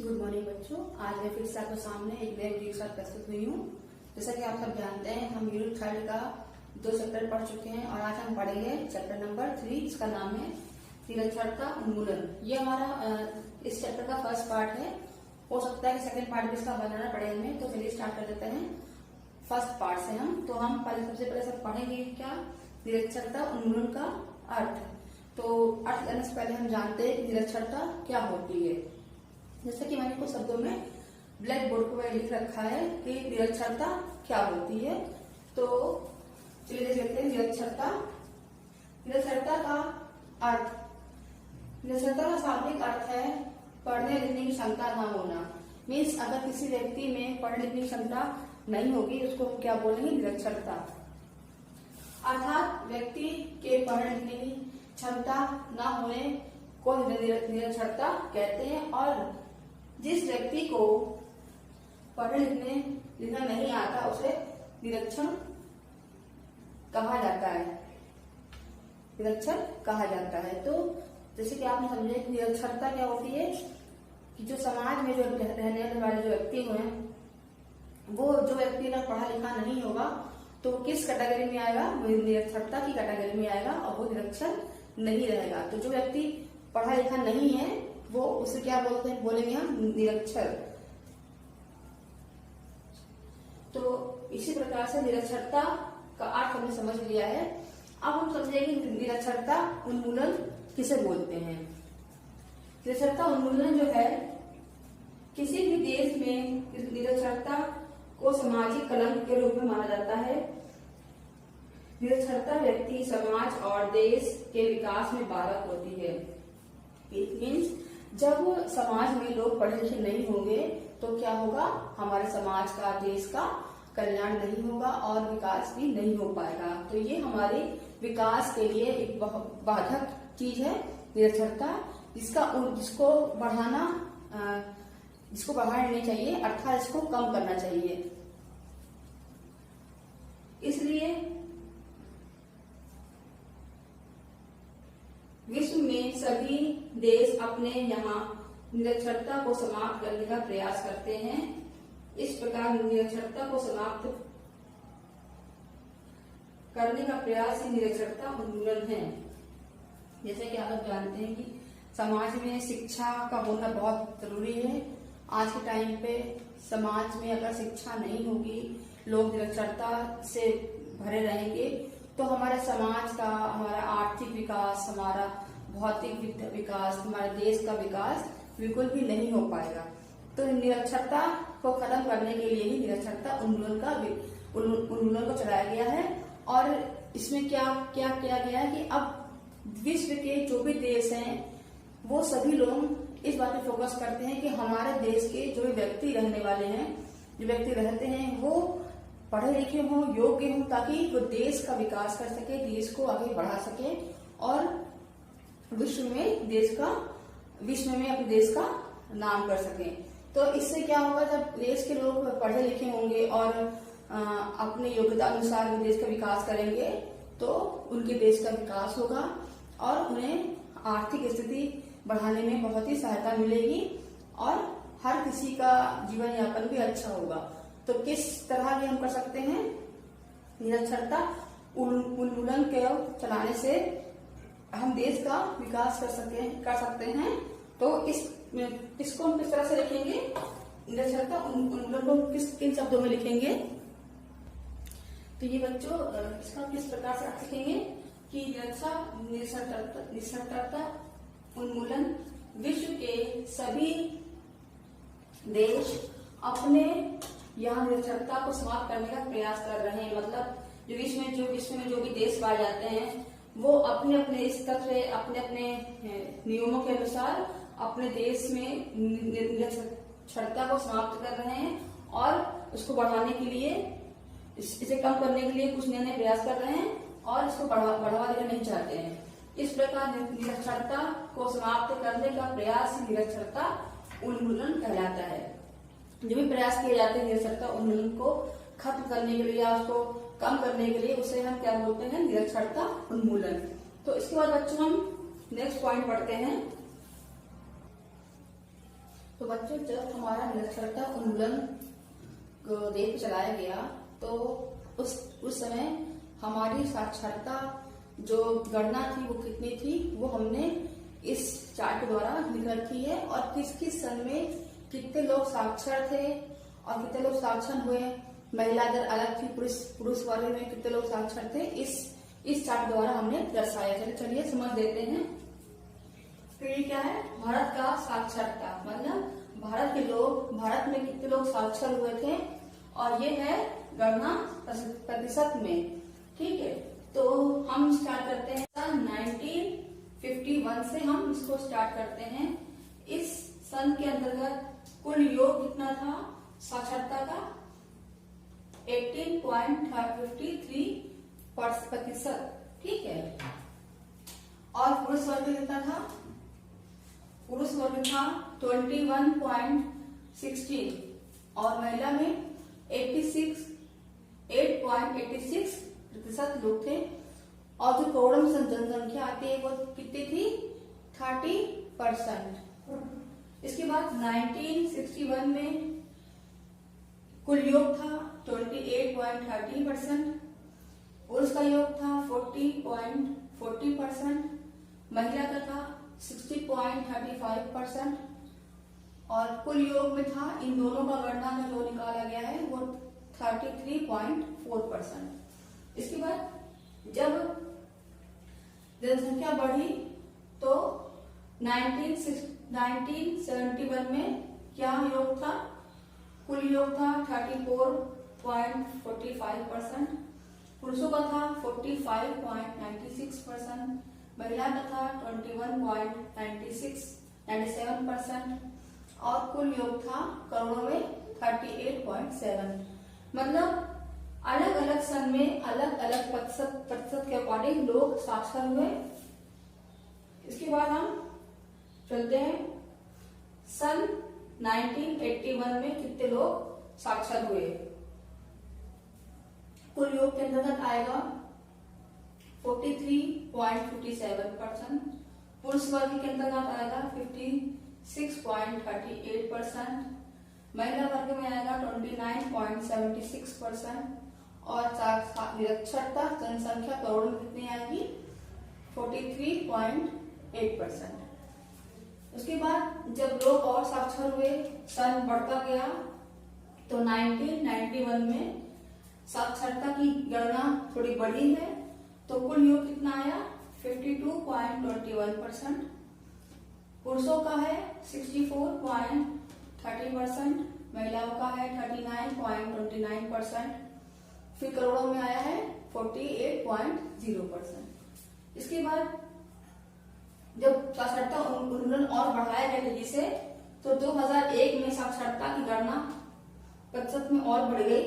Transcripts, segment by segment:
Good morning बच्चों। आज मैं फिर से आपके सामने एक नए वीडियो के साथ प्रस्तुत हुई हूँ। जैसा कि आप सब जानते हैं, हम यूनिट 3 का 2 चैप्टर पढ़ चुके हैं और आज हम पढ़ेंगे चैप्टर नंबर 3। इसका नाम है निरक्षरता उन्मूलन। ये हमारा इस चैप्टर का फर्स्ट पार्ट है। हो सकता है कि सेकंड पार्ट भी इसका बनाना पड़े हमें, तो चलिए स्टार्ट कर देते हैं फर्स्ट पार्ट से। हम सबसे पहले सब पढ़ेंगे क्या निरक्षरता उन्मूलन का अर्थ। तो अर्थ करने से पहले हम जानते हैं कि निरक्षरता क्या होती है। जैसे कि मैंने कुछ शब्दों में ब्लैक बोर्ड पर लिख रखा है कि निरक्षरता क्या होती है। तो चलिए देख लेते हैं निरक्षरता का अर्थ। निरक्षरता का शाब्दिक अर्थ है पढ़ने लिखने की क्षमता न होना। मीन्स अगर किसी व्यक्ति में पढ़ने लिखने की क्षमता नहीं होगी उसको हम क्या बोलेंगे, निरक्षरता। अर्थात व्यक्ति के पढ़ने लिखने की क्षमता न होने को निरक्षरता कहते हैं। और जिस व्यक्ति को पढ़ने लिखना नहीं आता उसे निरक्षर कहा जाता है। निरक्षर कहा जाता है। तो जैसे कि आपने समझे कि निरक्षरता क्या होती है कि जो समाज में जो रहने वाले जो व्यक्ति हैं, वो जो व्यक्ति अगर पढ़ा लिखा नहीं होगा तो किस कैटेगरी में आएगा, वो निरक्षरता की कैटेगरी में आएगा और वो निरक्षर नहीं रहेगा। तो जो व्यक्ति पढ़ा लिखा नहीं है वो उसे क्या बोलेंगे हम, निरक्षर। तो इसी प्रकार से निरक्षरता का अर्थ हमने समझ लिया है। अब हम समझेंगे निरक्षरता उन्मूलन किसे बोलते हैं। निरक्षरता उन्मूलन जो है, किसी भी देश में निरक्षरता को सामाजिक कलंक के रूप में माना जाता है। निरक्षरता व्यक्ति, समाज और देश के विकास में बाधक होती है। इट मीन्स जब समाज में लोग पढ़े लिखे नहीं होंगे तो क्या होगा, हमारे समाज का, देश का कल्याण नहीं होगा और विकास भी नहीं हो पाएगा। तो ये हमारे विकास के लिए एक बाधक चीज है निरक्षरता, जिसको बढ़ाना नहीं चाहिए, अर्थात इसको कम करना चाहिए। इसलिए विश्व में सभी देश अपने यहाँ निरक्षरता को समाप्त करने का प्रयास करते हैं। इस प्रकार निरक्षरता को समाप्त करने का प्रयास ही निरक्षरता उन्मूलन है। जैसे कि आप जानते हैं कि समाज में शिक्षा का होना बहुत जरूरी है। आज के टाइम पे समाज में अगर शिक्षा नहीं होगी, लोग निरक्षरता से भरे रहेंगे तो हमारे समाज का, हमारा आर्थिक विकास, हमारा भौतिक विकास, हमारे देश का विकास बिल्कुल भी नहीं हो पाएगा। तो निरक्षरता को खत्म करने के लिए ही निरक्षरता उन्मूलन को चलाया गया है। और इसमें क्या किया गया है कि अब विश्व के जो भी देश हैं वो सभी लोग इस बात पे फोकस करते हैं कि हमारे देश के जो भी व्यक्ति रहने वाले हैं, जो व्यक्ति रहते हैं, वो पढ़े लिखे हों, योग्य हों, ताकि वो देश का विकास कर सके, देश को आगे बढ़ा सके और विश्व में अपने देश का नाम कर सके। तो इससे क्या होगा, जब देश के लोग पढ़े लिखे होंगे और अपने योग्यता अनुसार देश का विकास करेंगे तो उनके देश का विकास होगा और उन्हें आर्थिक स्थिति बढ़ाने में बहुत ही सहायता मिलेगी और हर किसी का जीवन यापन भी अच्छा होगा। तो किस तरह ये हम कर सकते हैं, निरक्षरता उन्मूलन के चलाने से हम देश का विकास कर सकते हैं। तो इसको हम किस तरह से लिखेंगे, निरक्षरता उन्मूलन को किन शब्दों में लिखेंगे। तो ये बच्चों इसका किस प्रकार से अर्थ लिखेंगे कि निरक्षरता उन्मूलन विश्व के सभी देश अपने यहाँ निरक्षरता को समाप्त करने का प्रयास कर रहे हैं। मतलब जो विश्व में जो भी देश पाए जाते हैं वो अपने अपने स्तर से, अपने अपने नियमों के अनुसार अपने देश में निरक्षरता को समाप्त कर रहे हैं और उसको बढ़ाने के लिए, इसे कम करने के लिए कुछ नए प्रयास कर रहे हैं और इसको बढ़ावा देना नहीं चाहते हैं। इस प्रकार निरक्षरता को समाप्त करने का प्रयास निरक्षरता उन्मूलन कहलाता है। जो भी प्रयास किए जाते हैं निरक्षरता उन्मूलन को खत्म करने के लिए या उसको कम करने के लिए, उसे हम क्या बोलते हैं, निरक्षरता उन्मूलन। तो इसके बाद बच्चों हम नेक्स्ट पॉइंट पढ़ते हैं। तो बच्चों, जब हमारा निरक्षरता उन्मूलन देश में चलाया गया तो उस समय हमारी साक्षरता जो गणना थी वो कितनी थी, वो हमने इस चार्ट के द्वारा लिख रखी है। और किस किस सन में कितने लोग साक्षर थे और कितने लोग साक्षर हुए, महिला दर अलग थी, पुरुष वर्ग में कितने लोग साक्षर थे, इस चार्ट द्वारा हमने दर्शाया। चलिए समझ देते हैं। तो ये क्या है, भारत का साक्षरता, मतलब भारत के लोग, भारत में कितने लोग साक्षर हुए थे, और ये है गणना प्रतिशत में। ठीक है, तो हम स्टार्ट करते हैं सन 1951 से हम इसको स्टार्ट करते हैं। इस सन के अंतर्गत कुल योग कितना था साक्षरता का, 18.53%। ठीक है, और पुरुष वर्ग कितना था, पुरुष वर्ग था 21.16 और महिला में 8.86% लोग थे। और जो करोड़ों में जनसंख्या आती है वो कितनी थी, 30%। इसके बाद 1961 में कुल योग था 28.30%, पुरुष का योग था 40.40%, महिला का था 60.35%, और कुल योग में था इन दोनों का गणना में जो निकाला गया है वो 33.4%। इसके बाद जब जनसंख्या बढ़ी तो 1971 में क्या योग था, कुल योग था 34.45%, पुरुषों का था 45.96%, महिला का था 21.97%, और कुल योग था करोड़ों में 38.7। मतलब अलग अलग सन में अलग अलग प्रतिशत के अकॉर्डिंग लोग साक्षर हुए। इसके बाद हम चलते हैं सन 1981 में कितने लोग साक्षर हुए। कुल योग के अंतर्गत आएगा 43.57%, पुरुष वर्ग के अंतर्गत आएगा 56.38%, महिला वर्ग में आएगा 29.76%, और निरक्षरता जनसंख्या करोड़ में कितनी आएगी, 43.8%। उसके बाद जब लोग और साक्षर हुए, सन बढ़ता गया, तो 1991 में साक्षरता की गणना थोड़ी बढ़ी है, तो कुल योग कितना आया, 52.21%, पुरुषों का है 64.30%, महिलाओं का है 39.29%, फिर करोड़ों में आया है 48.0%। इसके बाद जब साक्षरता उन्मूलन और बढ़ाया गया तेजी से, तो 2001 में साक्षरता की गणना प्रतिशत में और बढ़ गई।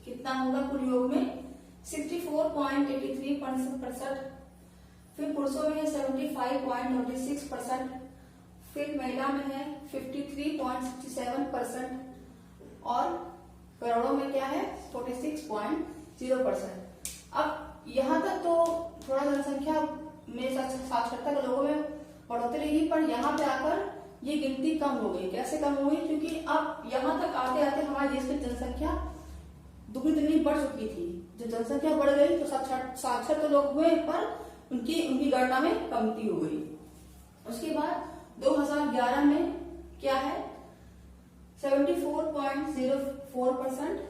कितना होगा कुल योग में, 64.83%, फिर पुरुषों में 75.26%, फिर महिला में है 53.67%, और करोड़ों में क्या है 46.0%। अब यहाँ तक तो थोड़ा जनसंख्या में साक्षरता के लोगों में बढ़ोतरी रही, पर यहाँ पे आकर ये गिनती कम हो गई। कैसे कम हो गई, क्योंकि अब यहाँ तक आते आते हमारे देश में जनसंख्या दुगनी तिगनी बढ़ चुकी थी। जब जनसंख्या बढ़ गई तो साक्षर तो लोग हुए, पर उनकी गणना में कमती हो गई। उसके बाद 2011 में क्या है, 74.04%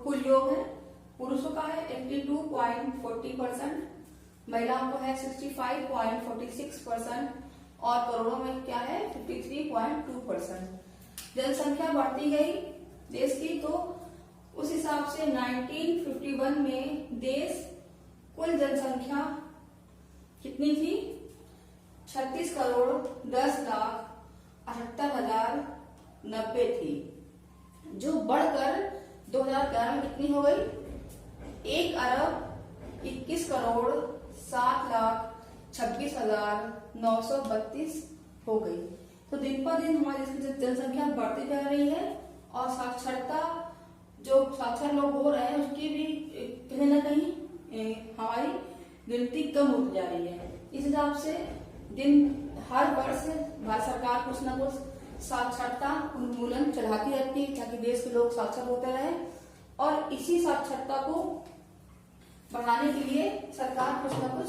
कुल योग है, पुरुषों का है 82.40%, महिलाओं को है 65.46%, और करोड़ों में क्या है 53.2%। जनसंख्या बढ़ती गई देश की, तो उस हिसाब से 1951 में देश कुल जनसंख्या कितनी थी, 36,10,68,090 थी, जो बढ़कर 2011 में कितनी हो गई, 1,21,07,26,932 हो गई। तो दिन पर दिन हमारी जनसंख्या बढ़ती जा रही है, और साक्षरता जो साक्षर लोग हो रहे हैं उसकी भी कहीं ना कहीं हमारी गिनती कम होती जा रही है। इस हिसाब से हर वर्ष भारत सरकार कुछ न कुछ साक्षरता उन्मूलन चलाती रहती है ताकि देश के लोग साक्षर होते रहे, और इसी साक्षरता को बढ़ाने के लिए सरकार कुछ न कुछ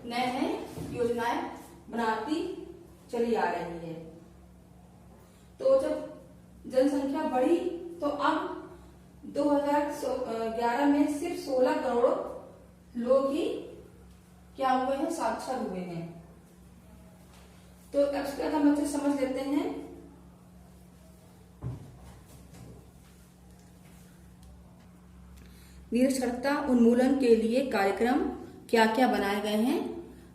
नए नए योजनाएं बनाती चली आ रही है। तो जब जनसंख्या बढ़ी तो अब 2011 में सिर्फ 16 करोड़ लोग ही क्या हुए हैं, साक्षर हुए हैं। तो इसका हम अच्छे समझ लेते हैं। निरक्षरता उन्मूलन के लिए कार्यक्रम क्या क्या बनाए गए हैं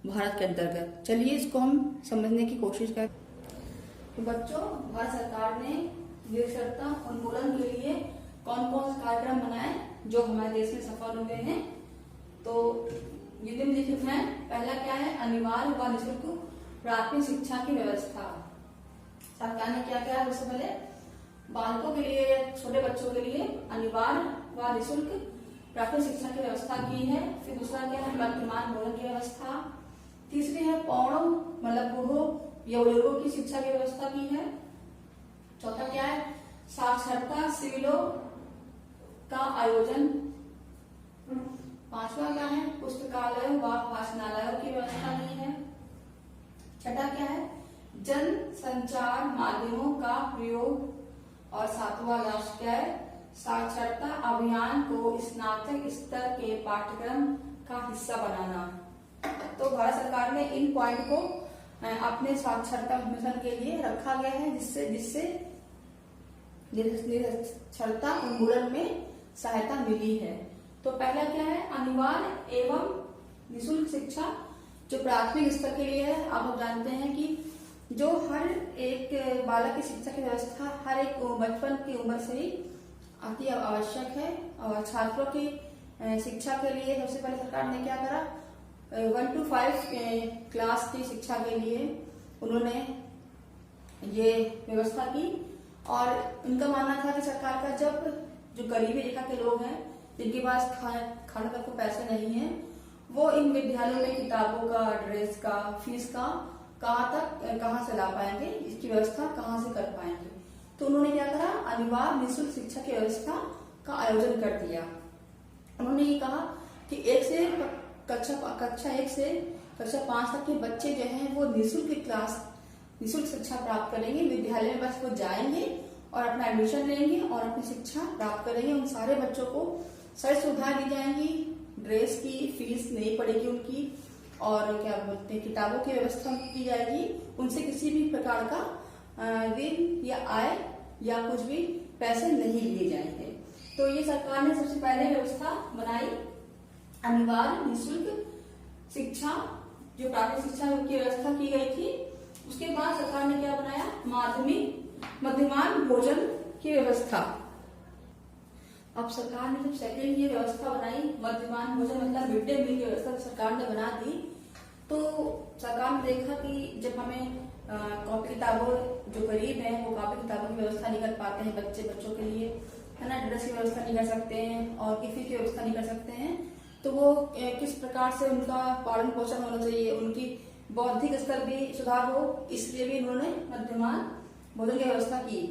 भारत के अंतर्गत, चलिए इसको हम समझने की कोशिश करें। तो बच्चों, भारत सरकार ने निरक्षरता उन्मूलन के लिए कौन कौन से कार्यक्रम बनाए जो हमारे देश में सफल हुए हैं। तो ये निम्नलिखित है। पहला क्या है, अनिवार्य व निःशुल्क प्राथमिक शिक्षा की व्यवस्था। सरकार ने क्या किया, सबसे पहले बालकों के लिए, छोटे बच्चों के लिए अनिवार्य व निःशुल्क प्राथमिक शिक्षा की व्यवस्था की है। फिर दूसरा क्या है, वर्तमान भोजन की व्यवस्था। तीसरी है पौड़ों मतलब बूढ़ों या बुजुर्गों की शिक्षा की व्यवस्था की है। चौथा क्या है, साक्षरता शिविरों का आयोजन। पांचवा क्या है, पुस्तकालयों व वाचनालयों की व्यवस्था की है। छठा क्या है, जन संचार माध्यमों का प्रयोग। और सातवां लास्ट क्या है, साक्षरता अभियान को स्नातक स्तर के पाठ्यक्रम का हिस्सा बनाना। तो भारत सरकार ने इन पॉइंट को अपने साक्षरता मिशन के लिए रखा गया है, जिससे निरक्षरता उन्मूलन में सहायता मिली है। तो पहला क्या है, अनिवार्य एवं निःशुल्क शिक्षा जो प्राथमिक स्तर के लिए है। आप लोग जानते हैं कि जो हर एक बालक की शिक्षा की व्यवस्था हर एक बचपन की उम्र से ही अति आवश्यक है। और छात्रों की शिक्षा के लिए सबसे पहले सरकार ने क्या करा, 1 to 5 क्लास की शिक्षा के लिए उन्होंने ये व्यवस्था की। और उनका मानना था कि सरकार का जब जो गरीबी रेखा के लोग हैं, जिनके पास खाने तक को पैसे नहीं है, वो इन विद्यालयों में किताबों का, ड्रेस का, फीस का कहाँ से ला पाएंगे, इसकी व्यवस्था कहाँ से कर पाएंगे। तो उन्होंने क्या करा, अनिवार्य निःशुल्क शिक्षा की व्यवस्था का आयोजन कर दिया। उन्होंने ये कहा कि कक्षा 1 से कक्षा 5 तक के बच्चे जो हैं वो निःशुल्क शिक्षा प्राप्त करेंगे। विद्यालय में बस वो जाएंगे और अपना एडमिशन लेंगे और अपनी शिक्षा प्राप्त करेंगे। उन सारे बच्चों को सारी सुविधाएं दी जाएंगी, ड्रेस की फीस नहीं पड़ेगी उनकी, और क्या बोलते हैं, किताबों की व्यवस्था की जाएगी। उनसे किसी भी प्रकार का ऋण या आय या कुछ भी पैसे नहीं लिए जाएंगे। तो ये सरकार ने सबसे पहले व्यवस्था बनाई, अनिवार्य निःशुल्क शिक्षा जो प्राथमिक शिक्षा की व्यवस्था की गई थी। उसके बाद सरकार ने क्या बनाया, मध्यमान भोजन की व्यवस्था। अब सरकार ने जब सेकेंड ये व्यवस्था बनाई, मध्यमान भोजन मतलब मिड डे मील की व्यवस्था सरकार ने बना दी, तो सरकार ने देखा कि जब हमें कॉपी किताबों, जो गरीब हैं वो कॉपी किताबों की व्यवस्था नहीं कर पाते हैं, बच्चों के लिए है ना, ड्रेस की व्यवस्था नहीं कर सकते हैं और किसी की व्यवस्था नहीं कर सकते हैं, तो वो किस प्रकार से उनका पालन पोषण होना चाहिए, उनकी बौद्धिक स्तर भी सुधार हो, इसलिए भी उन्होंने मध्यमान भोजन की व्यवस्था की।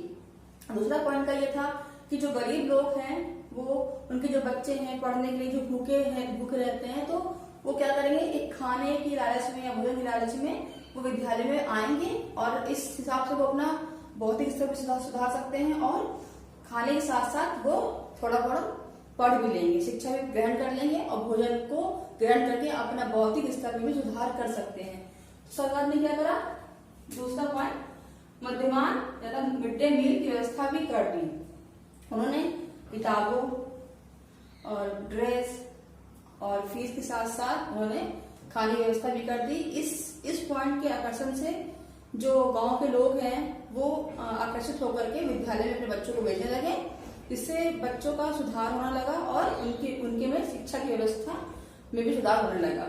दूसरा पॉइंट का ये था कि जो गरीब लोग हैं, वो उनके जो बच्चे हैं पढ़ने के लिए जो भूखे रहते हैं, तो वो क्या करेंगे, एक खाने की लालच में या भोजन की लालच में वो विद्यालय में आएंगे और इस हिसाब से वो अपना बौद्धिक स्तर भी सुधार सकते हैं और खाने के साथ साथ वो थोड़ा पढ़ भी लेंगे, शिक्षा भी ग्रहण कर लेंगे और भोजन को ग्रहण करके अपना बौद्धिक स्तर में भी सुधार कर सकते हैं। सरकार ने क्या करा, दूसरा पॉइंट, मध्यमान या मिड डे मील की व्यवस्था भी कर दी। उन्होंने किताबों और ड्रेस और फीस के साथ साथ उन्होंने खाने की व्यवस्था भी कर दी। इस पॉइंट के आकर्षण से जो गांव के लोग हैं वो आकर्षित होकर के विद्यालय में अपने बच्चों को भेजने लगे, इससे बच्चों का सुधार होने लगा और उनके में शिक्षा की व्यवस्था में भी सुधार होने लगा।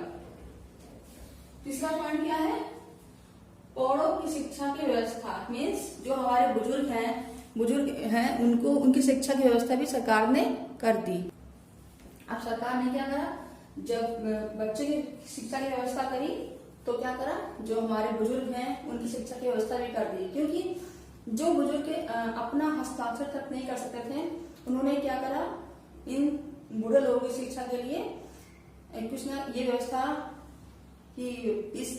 तीसरा पॉइंट क्या है, पौड़ों की शिक्षा की व्यवस्था। मीन्स जो हमारे बुजुर्ग हैं उनको उनकी शिक्षा की व्यवस्था भी सरकार ने कर दी। अब सरकार ने क्या करा, जब बच्चे की शिक्षा की व्यवस्था करी तो क्या करा, जो हमारे बुजुर्ग हैं उनकी शिक्षा की व्यवस्था भी कर दी, क्योंकि जो बुजुर्ग अपना हस्ताक्षर तक नहीं कर सकते थे, उन्होंने क्या करा, इन बूढ़े लोगों की शिक्षा के लिए कुछ ना ये व्यवस्था की, इस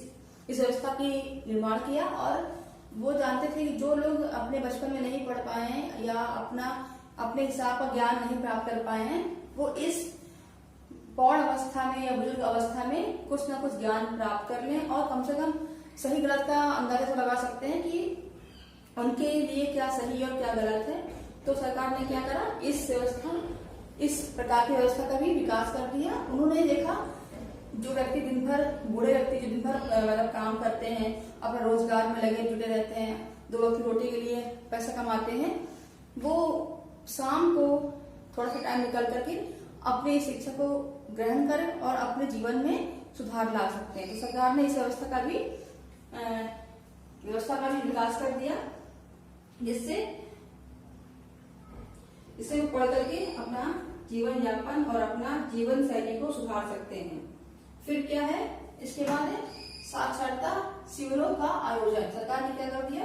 व्यवस्था की निर्माण किया। और वो जानते थे कि जो लोग अपने बचपन में नहीं पढ़ पाए हैं या अपने हिसाब का ज्ञान नहीं प्राप्त कर पाए हैं, वो इस पौड़ अवस्था में या बुजुर्ग अवस्था में कुछ ना कुछ ज्ञान प्राप्त कर लें और कम से कम सही गलत का अंदाजा तो लगा सकते हैं कि उनके लिए क्या सही और क्या गलत है। तो सरकार ने क्या करा, इस प्रकार की व्यवस्था का भी विकास कर दिया। उन्होंने देखा जो व्यक्ति दिन भर, बूढ़े व्यक्ति जो दिन भर मतलब काम करते हैं, अपने रोजगार में लगे जुटे रहते हैं, 2 वक्त की रोटी के लिए पैसा कमाते हैं, वो शाम को थोड़ा सा टाइम निकाल करके अपनी शिक्षा को ग्रहण करें और अपने जीवन में सुधार ला सकते हैं। तो सरकार ने इस व्यवस्था का भी विकास कर दिया, जिससे इसे पढ़ करके अपना जीवन यापन और अपना जीवन शैली को सुधार सकते हैं। फिर क्या है, इसके बाद है साक्षरता शिविरों का आयोजन। सरकार ने क्या कर दिया,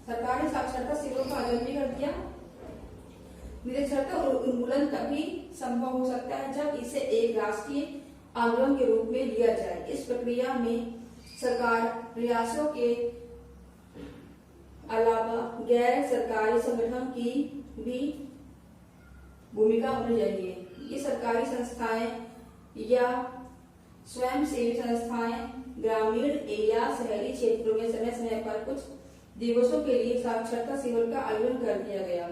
सरकार ने साक्षरता शिविरों का आयोजन भी कर दिया। निरक्षरता उन्मूलन तभी संभव हो सकता है जब इसे एक राष्ट्रीय आंदोलन के रूप में लिया जाए। इस प्रक्रिया में सरकार प्रयासों के अलावा गैर सरकारी संगठन की भी भूमिका होनी चाहिए। ये सरकारी संस्थाएं या स्वयंसेवी संस्थाएं ग्रामीण या शहरी क्षेत्रों में समय समय पर कुछ दिवसों के लिए साक्षरता शिविर का आयोजन कर दिया गया।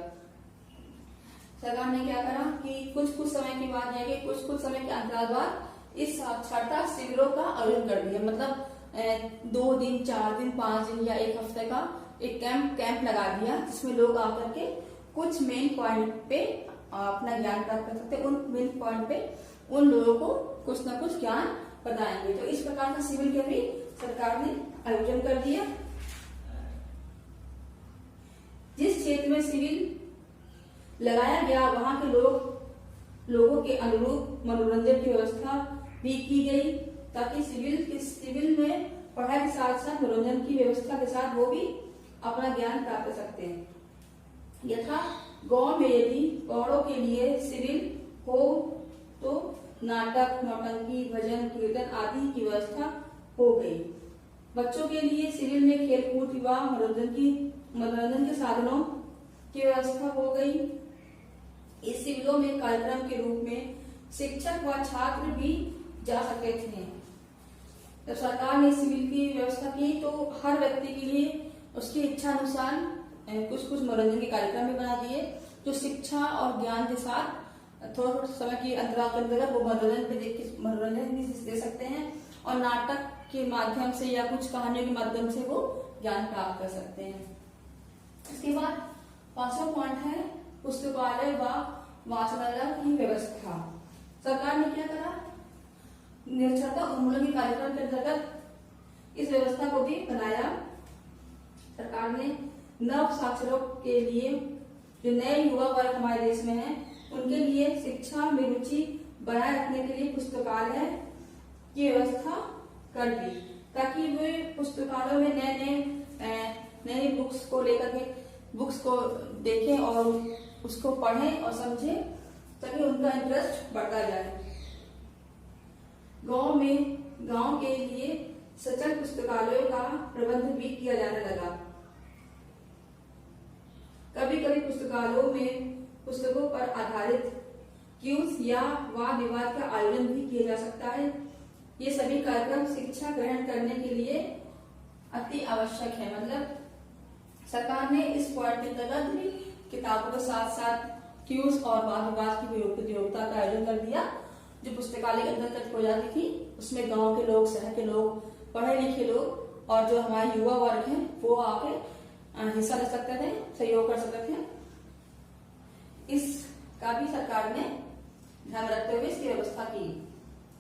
सरकार ने क्या करा कि कुछ समय के बाद या कि कुछ समय के अंतराल बाद इस साक्षरता शिविरों का आयोजन कर दिया। मतलब 2 दिन, 4 दिन, 5 दिन या 1 हफ्ते का एक कैंप लगा दिया, जिसमें लोग आकर के कुछ मेन पॉइंट पे अपना ज्ञान प्राप्त कर सकते हैं। उन मेन पॉइंट पे उन लोगों को कुछ न कुछ ज्ञान बताएंगे। तो इस प्रकार का शिविर के भी सरकार ने आयोजन कर दिया। जिस क्षेत्र में शिविर लगाया गया वहां के लोगों के अनुरूप मनोरंजन की व्यवस्था भी की गई, ताकि सिविल में पढ़ाई के साथ साथ मनोरंजन की व्यवस्था के साथ वो भी अपना ज्ञान प्राप्त कर सकते हैं। यथा गांव में यदि पौड़ों के लिए सिविल हो तो नाटक, नौटंकी, भजन, कीर्तन आदि की व्यवस्था हो गई। बच्चों के लिए सिविल में खेलकूद, विवाह, मनोरंजन के साधनों की व्यवस्था हो गई। इस शिविरों में कार्यक्रम के रूप में शिक्षक व छात्र भी जा सकते थे। जब सरकार ने शिविर की व्यवस्था की तो हर व्यक्ति के लिए उसकी इच्छा अनुसार कुछ मनोरंजन के कार्यक्रम भी बना दिए, जो शिक्षा और ज्ञान के साथ थोड़ा समय के अंतराल के अंतर्गत वो मनोरंजन भी दे सकते हैं और नाटक के माध्यम से या कुछ कहानियों के माध्यम से वो ज्ञान प्राप्त कर सकते हैं। इसके बाद 5वां पॉइंट है पुस्तकालय व वाचनालय की व्यवस्था। सरकार ने क्या करा, निरक्षरता उन्मूलन के कार्यक्रम के अंतर्गत इस व्यवस्था को भी बनाया। सरकार ने नव साक्षरों के लिए, जो नए युवा वर्ग हमारे देश में है, उनके लिए शिक्षा में रुचि बनाए रखने के लिए पुस्तकालय की व्यवस्था कर दी, ताकि वे पुस्तकालयों में नए बुक्स को देखें और उसको पढ़ें और समझें, ताकि उनका इंटरेस्ट बढ़ता जाए। गांव के लिए सचल पुस्तकालयों का प्रबंध भी किया जाने लगा। कभी कभी पुस्तकालयों में पुस्तकों पर आधारित क्यूज या वाद विवाद का आयोजन भी किया जा सकता है। ये सभी कार्यक्रम शिक्षा ग्रहण करने के लिए अति आवश्यक है। मतलब सरकार ने इस पॉइंट के अंतर्गत भी किताबों के साथ साथ क्यूज और वाद विवाद की प्रतियोगिता का आयोजन कर दिया, जो पुस्तकालय के अंतर्गत हो जाती थी। उसमें गांव के लोग, शहर के लोग, पढ़े लिखे लोग और जो हमारे युवा वर्ग हैं वो आके हिस्सा ले सकते थे, सहयोग कर सकते थे। इसका भी सरकार ने ध्यान रखते हुए इसकी व्यवस्था की।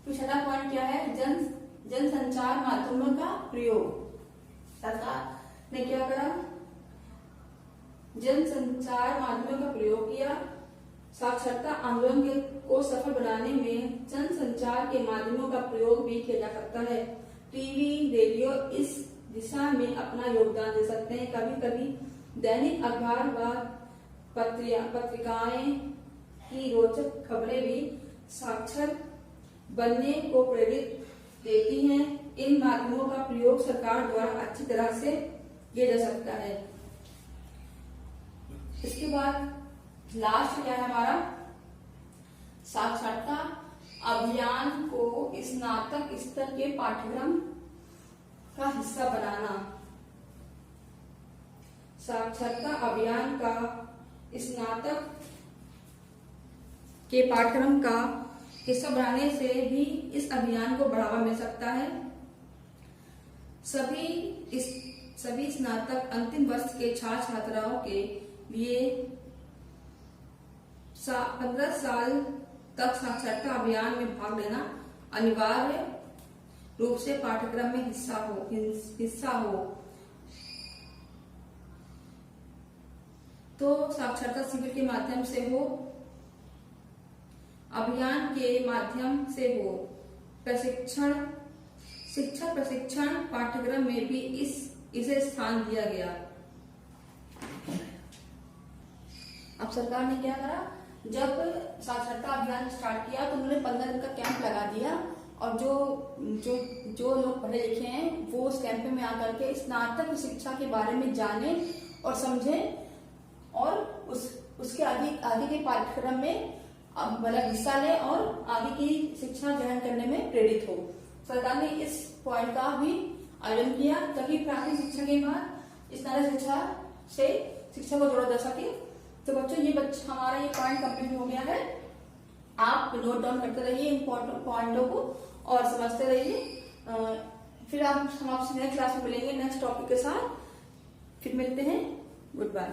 तो 6वां पॉइंट क्या है, जन संचार माध्यमों का प्रयोग। सरकार ने क्या करा, जन संचार माध्यमों का प्रयोग किया। साक्षरता आंदोलन को सफल बनाने में जन संचार के माध्यमों का प्रयोग भी किया जा सकता है। टीवी, रेडियो इस दिशा में अपना योगदान दे सकते हैं। कभी कभी दैनिक अखबार व पत्रिकाएं की रोचक खबरें भी साक्षर बनने को प्रेरित देती हैं। इन माध्यमों का प्रयोग सरकार द्वारा अच्छी तरह से किया जा सकता है। इसके बाद लास्ट क्या है हमारा, साक्षरता अभियान को स्नातक स्तर के पाठ्यक्रम का हिस्सा बनाना। साक्षरता अभियान का स्नातक के पाठ्यक्रम का हिस्सा बनाने से भी इस अभियान को बढ़ावा मिल सकता है। सभी स्नातक अंतिम वर्ष के छात्र छात्राओं के लिए 15 साल तक साक्षरता अभियान में भाग लेना अनिवार्य रूप से पाठ्यक्रम में हिस्सा हो। तो साक्षरता शिविर के माध्यम से हो, अभियान के माध्यम से हो, शिक्षक प्रशिक्षण पाठ्यक्रम में भी इसे स्थान दिया गया। अब सरकार ने क्या करा, जब साक्षरता अभियान स्टार्ट किया तो उन्होंने 15 दिन का कैंप लगा दिया और जो लोग पढ़े लिखे हैं वो उस कैंप में आकर के स्नातक शिक्षा के बारे में जाने और समझे और उसके आगे के पाठ्यक्रम में मतलब हिस्सा ले और आगे की शिक्षा ग्रहण करने में प्रेरित हो। सरकार ने इस पॉइंट का भी आयोजन किया ताकि प्राथमिक शिक्षा के बाद स्नातक शिक्षा से शिक्षा को जोड़ा जा सके। तो बच्चों हमारा ये पॉइंट कंप्लीट हो गया है। आप नोट डाउन करते रहिए इम्पोर्टेंट पॉइंटों को और समझते रहिए। फिर हम आपसे नेक्स्ट क्लास में मिलेंगे नेक्स्ट टॉपिक के साथ। फिर मिलते हैं। Good bye.